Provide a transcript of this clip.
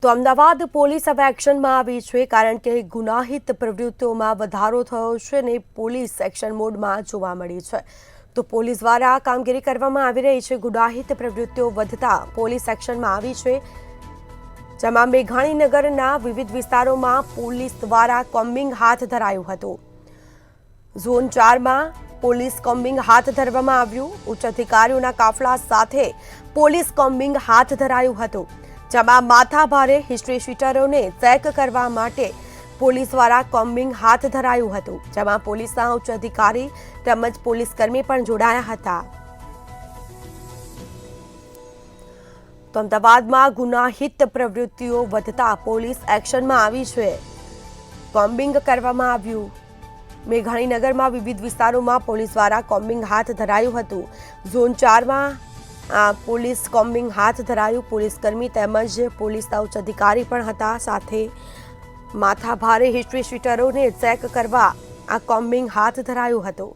તો અમદાવાદ પોલીસ હવે એક્શનમાં આવી છે કારણ કે ગુનાહિત પ્રવૃત્તિઓમાં વધારો થયો છે અને પોલીસ એક્શન મોડમાં જોવા મળી છે। તો પોલીસ દ્વારા આ કામગીરી કરવામાં આવી રહી છે। ગુનાહિત પ્રવૃત્તિઓ વધતા પોલીસ એક્શનમાં આવી છે, જેમાં મેઘાણીનગરના વિવિધ વિસ્તારોમાં પોલીસ દ્વારા કોમ્બિંગ હાથ ધરાયું હતું। ઝોન 4માં પોલીસ કોમ્બિંગ હાથ ધરવામાં આવ્યું। ઉચ્ચ અધિકારીઓના કાફલા સાથે પોલીસ કોમ્બિંગ હાથ ધરાયું હતું, જેમાં માથાભારે હિસ્ટ્રી શીટરોને ચેક કરવા માટે પોલીસ દ્વારા કોમ્બિંગ હાથ ધરાયું હતું, જેમાં પોલીસના ઉચ્ચ અધિકારી તેમજ પોલીસકર્મી પણ જોડાયા હતા। તો અમદાવાદમાં ગુનાહિત પ્રવૃત્તિઓ વધતા પોલીસ એક્શનમાં આવી છે। કોમ્બિંગ કરવામાં આવ્યું। મેઘાણીનગરમાં વિવિધ વિસ્તારોમાં પોલીસ દ્વારા કોમ્બિંગ હાથ ધરાયું હતું। ઝોન 4માં પોલીસ કોમ્બિંગ હાથ ધરાયું। પોલીસકર્મી તેમજ પોલીસના ઉચ્ચ અધિકારી પણ હતા, સાથે માથાભારે હિસ્ટ્રી શીટરોને ચેક કરવા આ કોમ્બિંગ હાથ ધરાયું હતું।